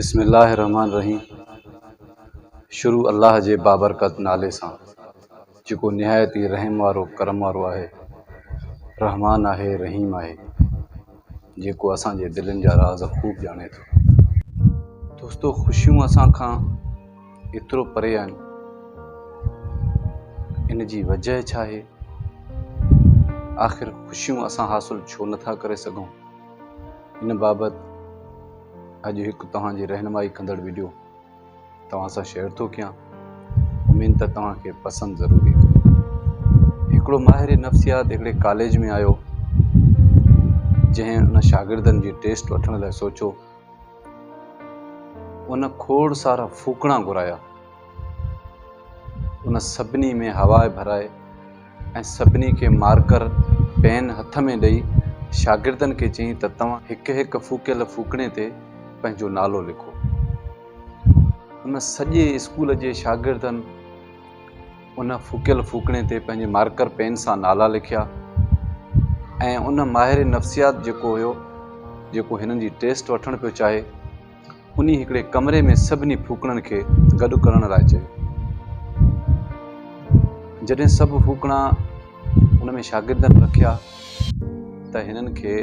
बिस्मिल्लाहिर्रहमानिर्रहीम। शुरू अल्लाह जे बाबरकत नाले सां जेको निहायत ई रहम वारो करम वारो आहे। रहमान आहे, रहीम आहे, जेको असांजे दिलनि जा राज़ ख़ूब ॼाणे थो। दोस्तो, ख़ुशियूं असां खां एतिरो परे आहिनि, इन जी वजह छा आहे? आख़िर ख़ुशियूं असां हासिल छो नथा करे सघूं? इन बाबति अॼु हिकु तव्हांजी रहनुमाई कंदड़ वीडियो तव्हां सां शेयर थो कयां। उमेद त तव्हांखे पसंदि ज़रूर ईंदो। हिकिड़ो माहिर नफ़्सियात हिकिड़े कॉलेज में आयो, जंहिं उन शागिर्दनि जी टेस्ट वठण लाइ सोचियो। उन खोड़ सारा फूकणा घुराया, उन सभिनी में हवा भराए ऐं सभिनी खे मार्कर पेन हथ में ॾेई शागिर्दनि खे चयईं त तव्हां हिकु हिकु फूकियल फूकणे ते पंहिंजो नालो लिखो। उन सॼे स्कूल जे शागिर्दनि उन फूकियल फूकणे ते पंहिंजे मार्कर पेन सां नाला लिखिया ऐं उन माहिर नफ़्सियात जेको हिननि जी टेस्ट वठणु पियो चाहे, उन हिकिड़े कमरे में सभिनी फूकणनि खे गॾु करण लाइ चयो। जॾहिं सभु फूकणा उन में शागिर्दनि रखिया त हिननि खे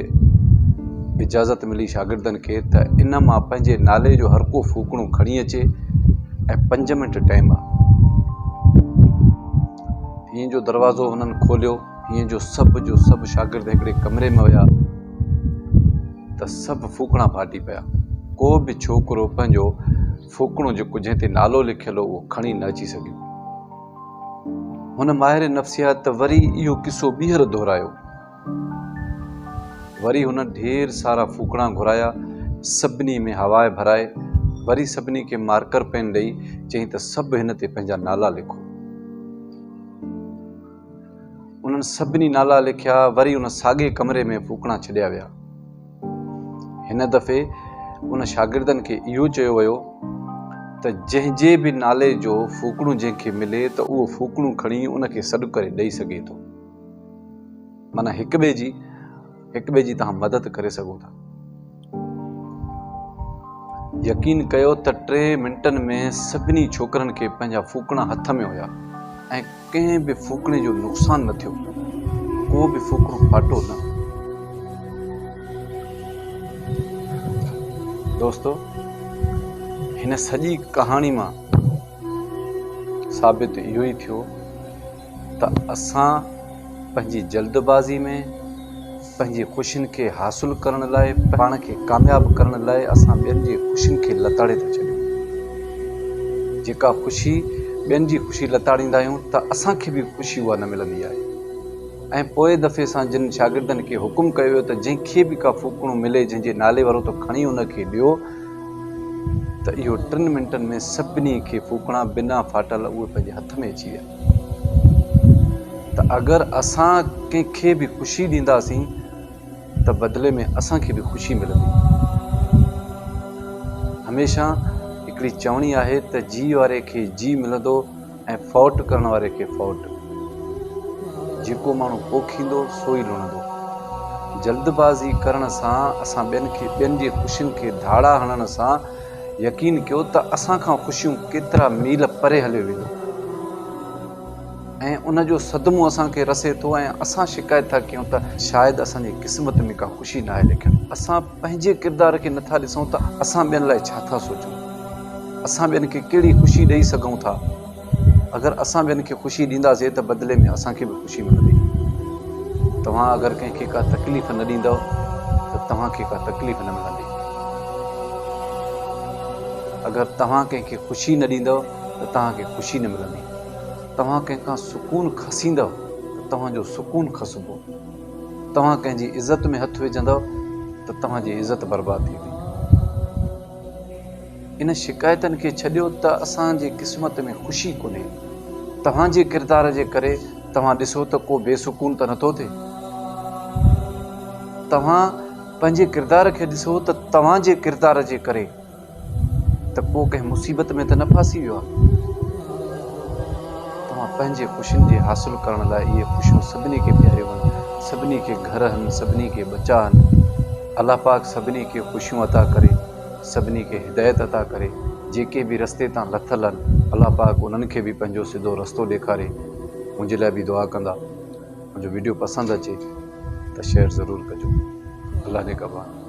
इजाज़त मिली शागिर्दनि खे त इन मां पंहिंजे नाले जो हर को फूकणो खणी अचे ऐं 5 मिंट टाइम आहे। हीअं जो दरवाज़ो हुननि खोलियो, हीअं जो सभु शागिर्द हिकिड़े कमरे में विया त सभु फूकणा फाटी पिया। को बि छोकिरो पंहिंजो फूकणो जेको जंहिं ते नालो लिखियल हो उहो खणी न अची सघियो। हुन माहिर नफ़्सियात वरी इहो किस्सो ॿीहर दोहरायो। वरी हुन ढेर सारा फूकणा घुराया, सभिनी में हवा भराए, वरी सभिनी खे मार्कर पेन ॾेई चयईं त सभु हिन ते पंहिंजा नाला लिखो। उन्हनि सभिनी नाला लिखिया। वरी उन साॻे कमरे में फूकणा छॾिया विया। हिन दफ़े उन शागिर्दनि खे इहो चयो वियो त जंहिंजे बि नाले जो फूकणो जंहिंखे मिले त उहो फूकणो खणी उनखे सॾु करे ॾेई सघे थो। माना हिक ॿिए जी तव्हां मदद करे सघो था। यकीन कयो त 3 मिंटनि में सभिनी छोकरनि खे पंहिंजा फूकणा हथ में हुया ऐं कंहिं बि फूकणे जो नुक़सान न थियो, को बि फूकणो फाटो न। दोस्तो, हिन सॼी कहाणी मां साबित इहो ई थियो त असां पंहिंजी जल्दबाज़ी में पंहिंजी ख़ुशियुनि खे हासिल करण लाइ, पाण खे कामयाबु करण लाइ असां ॿियनि जी ख़ुशियुनि खे लताड़े था छॾियूं। जेका ख़ुशी ॿियनि जी ख़ुशी लताड़ींदा आहियूं त असांखे बि ख़ुशी उहा न मिलंदी आहे। ऐं पोइ दफ़े सां जिन शागिर्दनि खे हुकुम कयो वियो त जंहिंखे बि का फूकणो मिले जंहिंजे नाले वारो त खणी उनखे ॾियो, त इहो 3 मिंटनि में सभिनी खे फूकणा बिना फाटल उहे पंहिंजे हथ में अची विया। त अगरि असां कंहिंखे बि ख़ुशी ॾींदासीं त बदिले में असांखे बि ख़ुशी मिलंदी। हमेशह हिकिड़ी चवणी आहे त जी वारे खे जी मिलंदो ऐं फौट करण वारे खे फौट। जेको माण्हू पोखींदो सो ई लुणंदो। जल्दबाज़ी करण सां, असां ॿियनि जी ख़ुशियुनि खे धाड़ा हणण सां यकीन कयो त असां खां ख़ुशियूं केतिरा मील परे हलियो वेंदो ऐं उन जो सदमो असांखे रसे थो ऐं असां शिकायत था कयूं त शायदि असांजी क़िस्मत में का ख़ुशी न आहे लिखियलु। असां पंहिंजे किरदार खे नथा ॾिसूं त असां ॿियनि लाइ छा था सोचूं, असां ॿियनि खे कहिड़ी ख़ुशी ॾेई सघूं था। अगरि असां ॿियनि खे ख़ुशी ॾींदासीं त बदिले में असांखे बि ख़ुशी मिलंदी। तव्हां अगरि कंहिंखे का तकलीफ़ न ॾींदव त तव्हांखे का तकलीफ़ न मिलंदी। अगरि तव्हां कंहिंखे ख़ुशी न ॾींदव त तव्हांखे ख़ुशी न मिलंदी। तव्हां कंहिंखां सुकून खसींदव त तव्हांजो सुकून खसबो। तव्हां कंहिंजी इज़त में हथु विझंदव त तव्हांजी इज़त बर्बाद थी वेंदी। इन शिकायतनि खे छॾियो त असांजी क़िस्मत में ख़ुशी कोन्हे। तव्हांजे किरदार जे करे तव्हां ॾिसो त को बेसुकून त नथो थिए। तव्हां पंहिंजे किरदार खे ॾिसो त तव्हांजे किरदार जे करे त को कंहिं मुसीबत में त न फासी वियो आहे। तव्हां पंहिंजे ख़ुशियुनि जे हासिल करण लाइ इहे ख़ुशियूं सभिनी खे प्यारियूं आहिनि, सभिनी खे घर आहिनि, सभिनी खे बचा आहिनि। अल्लाह पाक सभिनी खे ख़ुशियूं अता करे सभिनी खे हिदायत अता करे। जेके बि रस्ते तां लथल आहिनि अलाह पाक उन्हनि खे बि पंहिंजो सिधो रस्तो ॾेखारे। मुंहिंजे लाइ बि दुआ कंदा। मुंहिंजो वीडियो पसंदि अचे त शेयर ज़रूरु कजो। अलाह ने कबा।